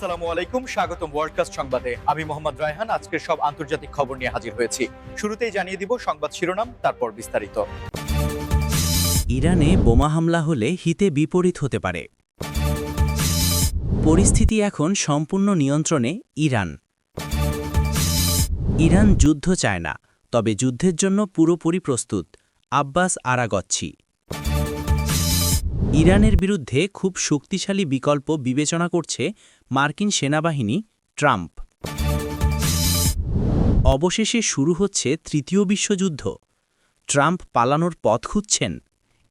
আসসালামু আলাইকুম, স্বাগতম ওয়ার্ল্ডকাস্ট সংবাদে। আমি মোহাম্মদ রায়হান আজকের সব আন্তর্জাতিক খবর নিয়ে হাজির হয়েছি। শুরুতেই জানিয়ে দিব সংবাদ শিরোনাম, তারপর বিস্তারিত। ইরানে বোমা হামলা হলে হিতে বিপরীত হতে পারে। পরিস্থিতি এখন সম্পূর্ণ নিয়ন্ত্রণে ইরান। ইরান যুদ্ধ চায় না, তবে যুদ্ধের জন্য পুরোপুরি প্রস্তুত, আব্বাস আরাগচ্ছি। ইরানের বিরুদ্ধে খুব শক্তিশালী বিকল্প বিবেচনা করছে মার্কিন সেনাবাহিনী, ট্রাম্প। অবশেষে শুরু হচ্ছে তৃতীয় বিশ্বযুদ্ধ, ট্রাম্প পালানোর পথ খুঁজছেন।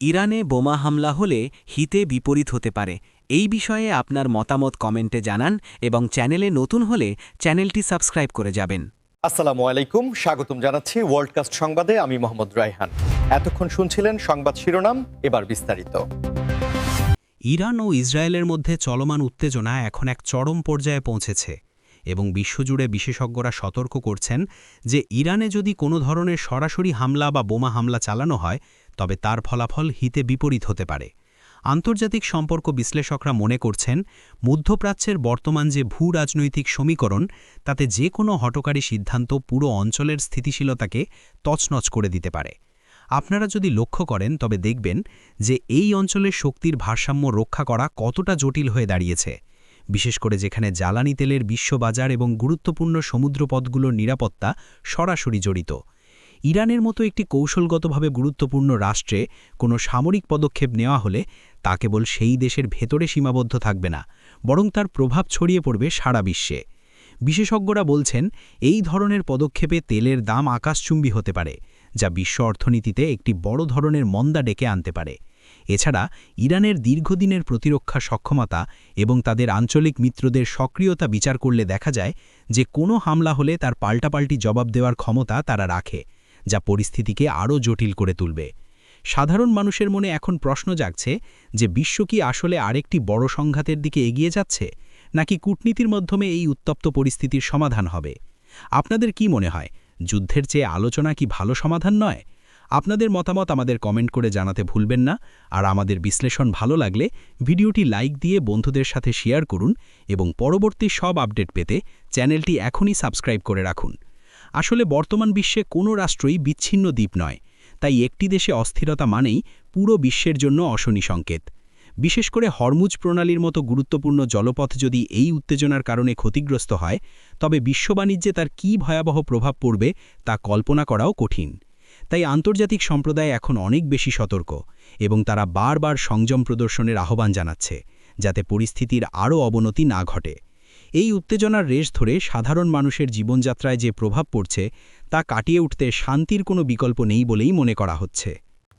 ইরানে বোমা হামলা হলে হিতে বিপরীত হতে পারে। এই বিষয়ে আপনার মতামত কমেন্টে জানান এবং চ্যানেলে নতুন হলে চ্যানেলটি সাবস্ক্রাইব করে যাবেন। আসসালামু আলাইকুম, স্বাগতম জানাচ্ছি ওয়ার্ল্ডকাস্ট সংবাদে। আমি মোহাম্মদ রায়হান। এতক্ষণ শুনছিলেন সংবাদ শিরোনাম, এবার বিস্তারিত। ইরান ও ইসরায়েলের মধ্যে চলমান উত্তেজনা এখন এক চরম পর্যায়ে পৌঁছেছে এবং বিশ্বজুড়ে বিশেষজ্ঞরা সতর্ক করছেন যে ইরানে যদি কোনো ধরনের সরাসরি হামলা বা বোমা হামলা চালানো হয় তবে তার ফলাফল হিতে বিপরীত হতে পারে। আন্তর্জাতিক সম্পর্ক বিশ্লেষকরা মনে করছেন, মধ্যপ্রাচ্যের বর্তমান যে ভূ-রাজনৈতিক সমীকরণ, তাতে যে কোনো হঠকারী সিদ্ধান্ত পুরো অঞ্চলের স্থিতিশীলতাকে তছনছ করে দিতে পারে। আপনারা যদি লক্ষ্য করেন তবে দেখবেন যে এই অঞ্চলের শক্তির ভারসাম্য রক্ষা করা কতটা জটিল হয়ে দাঁড়িয়েছে, বিশেষ করে যেখানে জ্বালানি তেলের বিশ্ববাজার এবং গুরুত্বপূর্ণ সমুদ্রপথগুলোর নিরাপত্তা সরাসরি জড়িত। ইরানের মতো একটি কৌশলগতভাবে গুরুত্বপূর্ণ রাষ্ট্রে কোনো সামরিক পদক্ষেপ নেওয়া হলে তা কেবল সেই দেশের ভেতরে সীমাবদ্ধ থাকবে না, বরং তার প্রভাব ছড়িয়ে পড়বে সারা বিশ্বে। বিশেষজ্ঞরা বলছেন, এই ধরনের পদক্ষেপে তেলের দাম আকাশচুম্বী হতে পারে, যা বিশ্ব অর্থনীতিতে একটি বড় ধরনের মন্দা ডেকে আনতে পারে। এছাড়া ইরানের দীর্ঘদিনের প্রতিরক্ষা সক্ষমতা এবং তাদের আঞ্চলিক মিত্রদের সক্রিয়তা বিচার করলে দেখা যায় যে কোনো হামলা হলে তার পাল্টাপাল্টি জবাব দেওয়ার ক্ষমতা তারা রাখে, যা পরিস্থিতিকে আরও জটিল করে তুলবে। সাধারণ মানুষের মনে এখন প্রশ্ন জাগছে যে বিশ্ব কি আসলে আরেকটি বড় সংঘাতের দিকে এগিয়ে যাচ্ছে, নাকি কূটনীতির মাধ্যমে এই উত্তপ্ত পরিস্থিতির সমাধান হবে? আপনাদের কি মনে হয়, যুদ্ধের চেয়ে আলোচনা কি ভালো সমাধান নয়? আপনাদের মতামত আমাদের কমেন্ট করে জানাতে ভুলবেন না। আর আমাদের বিশ্লেষণ ভালো লাগলে ভিডিওটি লাইক দিয়ে বন্ধুদের সাথে শেয়ার করুন এবং পরবর্তী সব আপডেট পেতে চ্যানেলটি এখনই সাবস্ক্রাইব করে রাখুন। আসলে বর্তমান বিশ্বে কোনো রাষ্ট্রই বিচ্ছিন্ন দ্বীপ নয়, তাই একটি দেশে অস্থিরতা মানেই পুরো বিশ্বের জন্য অশনি সংকেত। বিশেষ করে হরমুজ প্রণালীর মতো গুরুত্বপূর্ণ জলপথ যদি এই উত্তেজনার কারণে ক্ষতিগ্রস্ত হয়, তবে বিশ্ব বাণিজ্যে তার কী ভয়াবহ প্রভাব পড়বে তা কল্পনা করাও কঠিন। তাই আন্তর্জাতিক সম্প্রদায় এখন অনেক বেশি সতর্ক এবং তারা বারবার সংযম প্রদর্শনের আহ্বান জানাচ্ছে, যাতে পরিস্থিতির আরও অবনতি না ঘটে। এই উত্তেজনার রেশ ধরে সাধারণ মানুষের জীবনযাত্রায় যে প্রভাব পড়ছে তা কাটিয়ে উঠতে শান্তির কোনো বিকল্প নেই বলেই মনে করা হচ্ছে।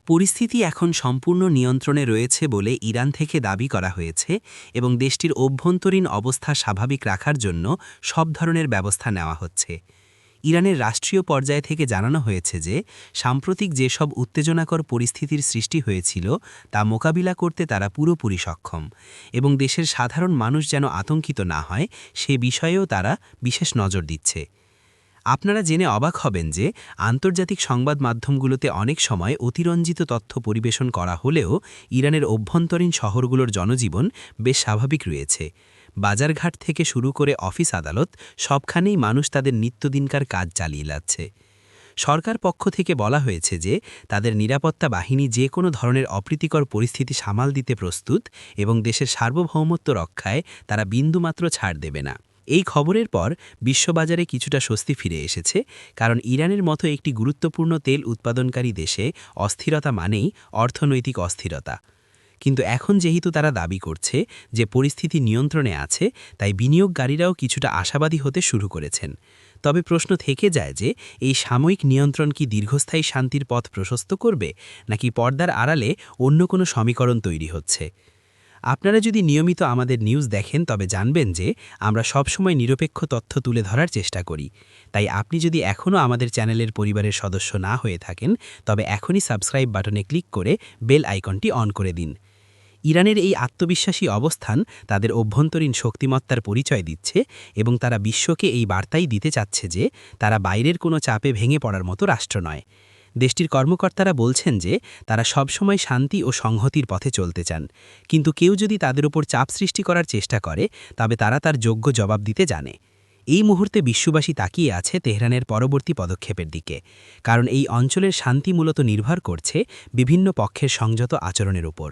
পরিস্থিতি এখন সম্পূর্ণ নিয়ন্ত্রণে রয়েছে বলে ইরান থেকে দাবি করা হয়েছে এবং দেশটির অভ্যন্তরীণ অবস্থা স্বাভাবিক রাখার জন্য সব ধরনের ব্যবস্থা নেওয়া হচ্ছে। ইরানের রাষ্ট্রীয় পর্যায় থেকে জানানো হয়েছে যে সাম্প্রতিক যেসব উত্তেজনাকর পরিস্থিতির সৃষ্টি হয়েছিল তা মোকাবিলা করতে তারা পুরোপুরি সক্ষম এবং দেশের সাধারণ মানুষ যেন আতঙ্কিত না হয় সে বিষয়েও তারা বিশেষ নজর দিচ্ছে। আপনারা জেনে অবাক হবেন যে আন্তর্জাতিক সংবাদ মাধ্যমগুলোতে অনেক সময় অতিরঞ্জিত তথ্য পরিবেশন করা হলেও ইরানের অভ্যন্তরীণ শহরগুলোর জনজীবন বেশ স্বাভাবিক রয়েছে। বাজারঘাট থেকে শুরু করে অফিস আদালত সবখানেই মানুষ তাদের নিত্যদিনকার কাজ চালিয়ে যাচ্ছে। সরকার পক্ষ থেকে বলা হয়েছে যে তাদের নিরাপত্তা বাহিনী যে কোনো ধরনের অপ্রীতিকর পরিস্থিতি সামাল দিতে প্রস্তুত এবং দেশের সার্বভৌমত্ব রক্ষায় তারা বিন্দুমাত্র ছাড় দেবে না। এই খবরের পর বিশ্ববাজারে কিছুটা স্বস্তি ফিরে এসেছে, কারণ ইরানের মতো একটি গুরুত্বপূর্ণ তেল উৎপাদনকারী দেশে অস্থিরতা মানেই অর্থনৈতিক অস্থিরতা। কিন্তু এখন যেহেতু তারা দাবি করছে যে পরিস্থিতি নিয়ন্ত্রণে আছে, তাই বিনিয়োগকারীরাও কিছুটা আশাবাদী হতে শুরু করেছেন। তবে প্রশ্ন থেকে যায় যে এই সাময়িক নিয়ন্ত্রণ কি দীর্ঘস্থায়ী শান্তির পথ প্রশস্ত করবে, নাকি পর্দার আড়ালে অন্য কোনো সমীকরণ তৈরি হচ্ছে? আপনারা যদি নিয়মিত আমাদের নিউজ দেখেন তবে জানবেন যে আমরা সবসময় নিরপেক্ষ তথ্য তুলে ধরার চেষ্টা করি। তাই আপনি যদি এখনও আমাদের চ্যানেলের পরিবারের সদস্য না হয়ে থাকেন তবে এখনই সাবস্ক্রাইব বাটনে ক্লিক করে বেল আইকনটি অন করে দিন। ইরানের এই আত্মবিশ্বাসী অবস্থান তাদের অভ্যন্তরীণ শক্তিমত্তার পরিচয় দিচ্ছে এবং তারা বিশ্বকে এই বার্তাই দিতে চাচ্ছে যে তারা বাইরের কোনো চাপে ভেঙে পড়ার মতো রাষ্ট্র নয়। দেশটির কর্মকর্তারা বলছেন যে তারা সবসময় শান্তি ও সংহতির পথে চলতে চান, কিন্তু কেউ যদি তাদের উপর চাপ সৃষ্টি করার চেষ্টা করে তবে তারা তার যোগ্য জবাব দিতে জানে। এই মুহূর্তে বিশ্ববাসী তাকিয়ে আছে তেহরানের পরবর্তী পদক্ষেপের দিকে, কারণ এই অঞ্চলের শান্তি মূলত নির্ভর করছে বিভিন্ন পক্ষের সংযত আচরণের উপর।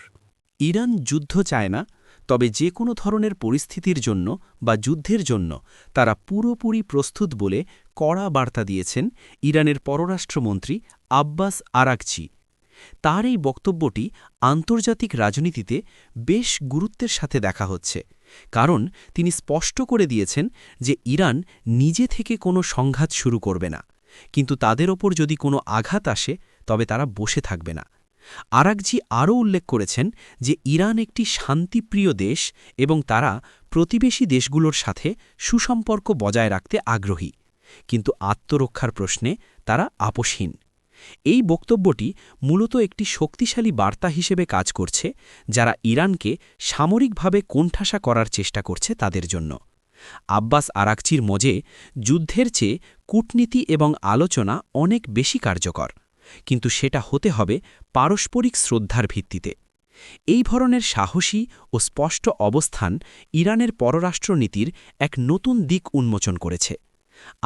ইরান যুদ্ধ চায় না, তবে যে কোনো ধরনের পরিস্থিতির জন্য বা যুদ্ধের জন্য তারা পুরোপুরি প্রস্তুত বলে কড়া বার্তা দিয়েছেন ইরানের পররাষ্ট্রমন্ত্রী আব্বাস আরাগচি। তার এই বক্তব্যটি আন্তর্জাতিক রাজনীতিতে বেশ গুরুত্বের সাথে দেখা হচ্ছে, কারণ তিনি স্পষ্ট করে দিয়েছেন যে ইরান নিজে থেকে কোনো সংঘাত শুরু করবে না, কিন্তু তাদের ওপর যদি কোনো আঘাত আসে তবে তারা বসে থাকবে না। আরাগচি আরও উল্লেখ করেছেন যে ইরান একটি শান্তিপ্রিয় দেশ এবং তারা প্রতিবেশী দেশগুলোর সাথে সুসম্পর্ক বজায় রাখতে আগ্রহী, কিন্তু আত্মরক্ষার প্রশ্নে তারা আপোষহীন। এই বক্তব্যটি মূলত একটি শক্তিশালী বার্তা হিসেবে কাজ করছে যারা ইরানকে সামরিকভাবে কোণঠাসা করার চেষ্টা করছে তাদের জন্য। আব্বাস আরাগচির মজে যুদ্ধের চেয়ে কূটনীতি এবং আলোচনা অনেক বেশি কার্যকর, কিন্তু সেটা হতে হবে পারস্পরিক শ্রদ্ধার ভিত্তিতে। এই ধরনের সাহসী ও স্পষ্ট অবস্থান ইরানের পররাষ্ট্রনীতির এক নতুন দিক উন্মোচন করেছে।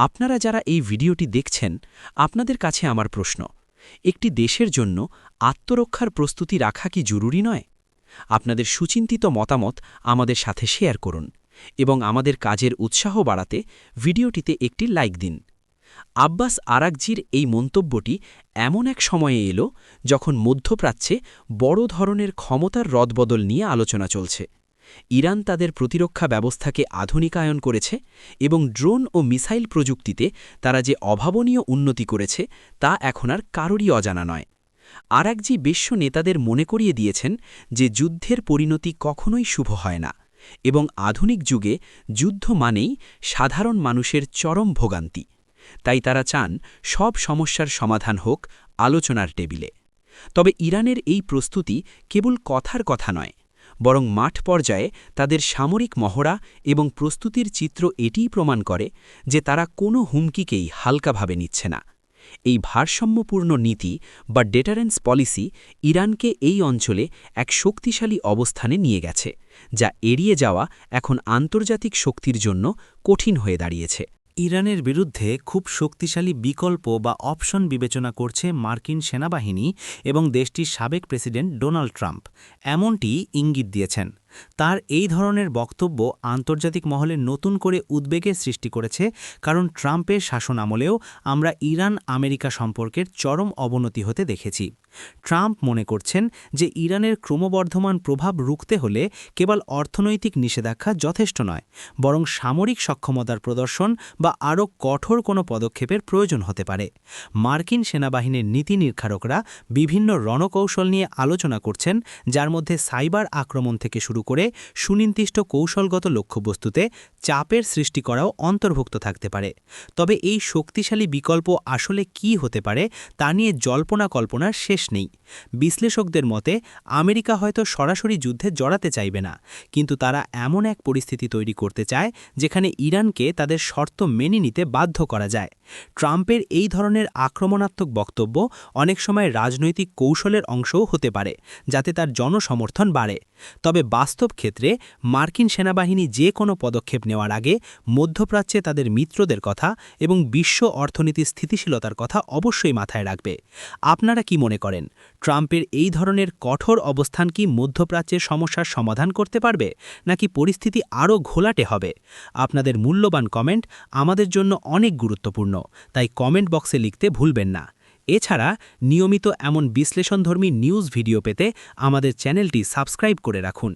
আপনারা যারা এই ভিডিওটি দেখছেন, আপনাদের কাছে আমার প্রশ্ন, একটি দেশের জন্য আত্মরক্ষার প্রস্তুতি রাখা কি জরুরি নয়? আপনাদের সুচিন্তিত মতামত আমাদের সাথে শেয়ার করুন এবং আমাদের কাজের উৎসাহ বাড়াতে ভিডিওটিতে একটি লাইক দিন। আব্বাস আরাগচির এই মন্তব্যটি এমন এক সময়ে এলো যখন মধ্যপ্রাচ্যে বড় ধরনের ক্ষমতার রদবদল নিয়ে আলোচনা চলছে। ইরান তাদের প্রতিরক্ষা ব্যবস্থাকে আধুনিকায়ন করেছে এবং ড্রোন ও মিসাইল প্রযুক্তিতে তারা যে অভাবনীয় উন্নতি করেছে তা এখন আর কারোরই অজানা নয়। আরাগচি বিশ্ব নেতাদের মনে করিয়ে দিয়েছেন যে যুদ্ধের পরিণতি কখনোই শুভ হয় না এবং আধুনিক যুগে যুদ্ধ মানেই সাধারণ মানুষের চরম ভোগান্তি। তাই তারা চান সব সমস্যার সমাধান হোক আলোচনার টেবিলে। তবে ইরানের এই প্রস্তুতি কেবল কথার কথা নয়, বরং মাঠ পর্যায়ে তাদের সামরিক মহড়া এবং প্রস্তুতির চিত্র এটিই প্রমাণ করে যে তারা কোনো হুমকিকেই হালকাভাবে নিচ্ছে না। এই ভারসাম্যপূর্ণ নীতি বা ডেটারেন্স পলিসি ইরানকে এই অঞ্চলে এক শক্তিশালী অবস্থানে নিয়ে গেছে, যা এড়িয়ে যাওয়া এখন আন্তর্জাতিক শক্তির জন্য কঠিন হয়ে দাঁড়িয়েছে। ইরানের বিরুদ্ধে খুব শক্তিশালী বিকল্প বা অপশন বিবেচনা করছে মার্কিন সেনাবাহিনী এবং দেশটির সাবেক প্রেসিডেন্ট ডোনাল্ড ট্রাম্প এমনটি ইঙ্গিত দিয়েছেন। তার এই ধরনের বক্তব্য আন্তর্জাতিক মহলে নতুন করে উদ্বেগের সৃষ্টি করেছে, কারণ ট্রাম্পের শাসন আমলেও আমরা ইরান আমেরিকা সম্পর্কের চরম অবনতি হতে দেখেছি। ট্রাম্প মনে করছেন যে ইরানের ক্রমবর্ধমান প্রভাব রুখতে হলে কেবল অর্থনৈতিক নিষেধাজ্ঞা যথেষ্ট নয়, বরং সামরিক সক্ষমতার প্রদর্শন বা আরও কঠোর কোনো পদক্ষেপের প্রয়োজন হতে পারে। মার্কিন সেনাবাহিনীর নীতি নির্ধারকরা বিভিন্ন রণকৌশল নিয়ে আলোচনা করছেন, যার মধ্যে সাইবার আক্রমণ থেকে শুরু করে সুনির্দিষ্ট কৌশলগত লক্ষ্যবস্তুতে চাপের সৃষ্টি করাও অন্তর্ভুক্ত থাকতে পারে। তবে এই শক্তিশালী বিকল্প আসলে কি হতে পারে তা নিয়ে জল্পনা কল্পনার শেষ নেই। বিশ্লেষকদের মতে আমেরিকা হয়তো সরাসরি যুদ্ধে জড়াতে চাইবে না, কিন্তু তারা এমন এক পরিস্থিতি তৈরি করতে চায় যেখানে ইরানকে তাদের শর্ত মেনে নিতে বাধ্য করা যায়। ট্রাম্পের এই ধরনের আক্রমণাত্মক বক্তব্য অনেক সময় রাজনৈতিক কৌশলের অংশও হতে পারে, যাতে তার জনসমর্থন বাড়ে। তবে বাস্তব ক্ষেত্রে মার্কিন সেনাবাহিনী যে কোনো পদক্ষেপ নেওয়ার আগে মধ্যপ্রাচ্যে তাদের মিত্রদের কথা এবং বিশ্ব অর্থনীতির স্থিতিশীলতার কথা অবশ্যই মাথায় রাখবে। আপনারা কি মনে করেন, ট্রাম্পের এই ধরনের কঠোর অবস্থান কি মধ্যপ্রাচ্যের সমস্যার সমাধান করতে পারবে, নাকি পরিস্থিতি আরও ঘোলাটে হবে? আপনাদের মূল্যবান কমেন্ট আমাদের জন্য অনেক গুরুত্বপূর্ণ, তাই কমেন্ট বক্সে লিখতে ভুলবেন না। এছাড়া নিয়মিত এমন বিশ্লেষণধর্মী নিউজ ভিডিও পেতে আমাদের চ্যানেলটি সাবস্ক্রাইব করে রাখুন।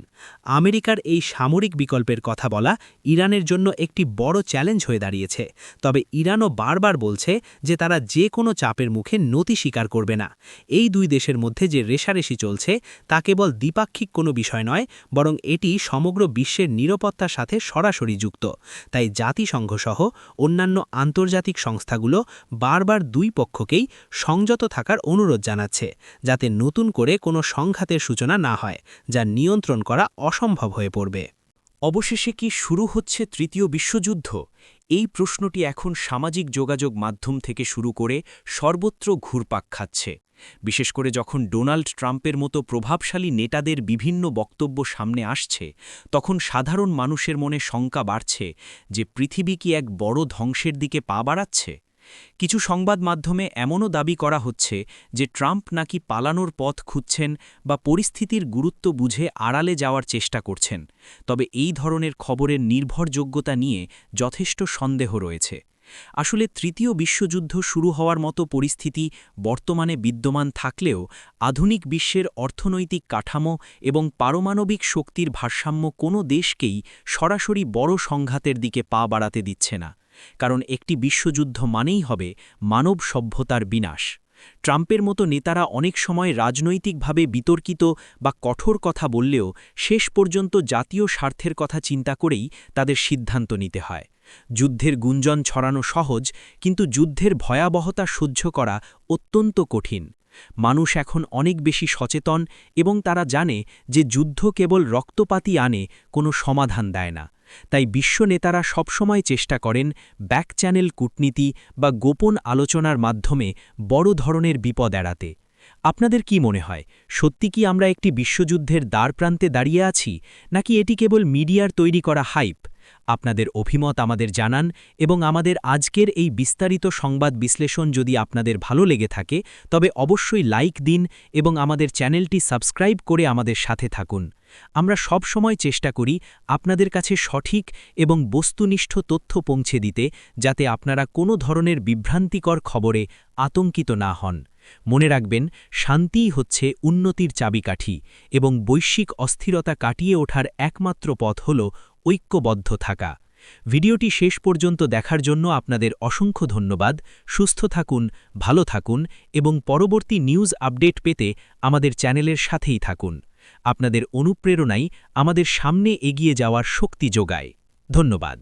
আমেরিকার এই সামরিক বিকল্পের কথা বলা ইরানের জন্য একটি বড় চ্যালেঞ্জ হয়ে দাঁড়িয়েছে, তবে ইরানও বারবার বলছে যে তারা যে কোনো চাপের মুখে নতি স্বীকার করবে না। এই দুই দেশের মধ্যে যে রেষারেষি চলছে তা কেবল দ্বিপাক্ষিক কোনো বিষয় নয়, বরং এটি সমগ্র বিশ্বের নিরাপত্তার সাথে সরাসরি যুক্ত। তাই জাতিসংঘসহ অন্যান্য আন্তর্জাতিক সংস্থাগুলো বারবার দুই পক্ষকেই সংযত থাকার অনুরোধ জানাচ্ছে, যাতে নতুন করে কোনো সংঘাতের সূচনা না হয়, যা নিয়ন্ত্রণ করা অসম্ভব হয়ে পড়বে। অবশেষে কি শুরু হচ্ছে তৃতীয় বিশ্বযুদ্ধ? এই প্রশ্নটি এখন সামাজিক যোগাযোগ মাধ্যম থেকে শুরু করে সর্বত্র ঘুরপাক খাচ্ছে, বিশেষ করে যখন ডোনাল্ড ট্রাম্পের মতো প্রভাবশালী নেতাদের বিভিন্ন বক্তব্য সামনে আসছে, তখন সাধারণ মানুষের মনে শঙ্কা বাড়ছে যে পৃথিবী কি এক বড় ধ্বংসের দিকে পা বাড়াচ্ছে। কিছু সংবাদ মাধ্যমে এমনও দাবি করা হচ্ছে যে ট্রাম্প নাকি পালানোর পথ খুঁজছেন বা পরিস্থিতির গুরুত্ব বুঝে আড়ালে যাওয়ার চেষ্টা করছেন। তবে এই ধরনের খবরের নির্ভরযোগ্যতা নিয়ে যথেষ্ট সন্দেহ রয়েছে। আসলে তৃতীয় বিশ্বযুদ্ধ শুরু হওয়ার মতো পরিস্থিতি বর্তমানে বিদ্যমান থাকলেও আধুনিক বিশ্বের অর্থনৈতিক কাঠামো এবং পারমাণবিক শক্তির ভারসাম্য কোনো দেশকেই সরাসরি বড় সংঘাতের দিকে পা বাড়াতে দিচ্ছে না, কারণ একটি বিশ্বযুদ্ধ মানেই হবে মানব সভ্যতার বিনাশ। ট্রাম্পের মতো নেতারা অনেক সময় রাজনৈতিকভাবে বিতর্কিত বা কঠোর কথা বললেও শেষ পর্যন্ত জাতীয় স্বার্থের কথা চিন্তা করেই তাদের সিদ্ধান্ত নিতে হয়। যুদ্ধের গুঞ্জন ছড়ানো সহজ, কিন্তু যুদ্ধের ভয়াবহতা সহ্য করা অত্যন্ত কঠিন। মানুষ এখন অনেক বেশি সচেতন এবং তারা জানে যে যুদ্ধ কেবল রক্তপাতই আনে, কোনো সমাধান দেয় না। তাই বিশ্ব নেতারা সবসময় চেষ্টা করেন ব্যাক চ্যানেল কূটনীতি বা গোপন আলোচনার মাধ্যমে বড় ধরনের বিপদ এড়াতে। আপনাদের কি মনে হয়, সত্যি কি আমরা একটি বিশ্বযুদ্ধের দ্বারপ্রান্তে দাঁড়িয়ে আছি, নাকি এটি কেবল মিডিয়ার তৈরি করা হাইপ? আপনাদের অভিমত আমাদের জানান, এবং আমাদের আজকের এই বিস্তারিত সংবাদ বিশ্লেষণ যদি আপনাদের ভালো লেগে থাকে তবে অবশ্যই লাইক দিন এবং আমাদের চ্যানেলটি সাবস্ক্রাইব করে আমাদের সাথে থাকুন। আমরা সব সময় চেষ্টা করি আপনাদের কাছে সঠিক এবং বস্তুনিষ্ঠ তথ্য পৌঁছে দিতে, যাতে আপনারা কোনো ধরনের বিভ্রান্তিকর খবরে আতঙ্কিত না হন। মনে রাখবেন, শান্তিই হচ্ছে উন্নতির চাবিকাঠি, এবং বৈশ্বিক অস্থিরতা কাটিয়ে ওঠার একমাত্র পথ হল ঐক্যবদ্ধ থাকা। ভিডিওটি শেষ পর্যন্ত দেখার জন্য আপনাদের অসংখ্য ধন্যবাদ। সুস্থ থাকুন, ভালো থাকুন এবং পরবর্তী নিউজ আপডেট পেতে আমাদের চ্যানেলের সাথেই থাকুন। আপনাদের অনুপ্রেরণাই আমাদের সামনে এগিয়ে যাওয়ার শক্তি যোগায়। ধন্যবাদ।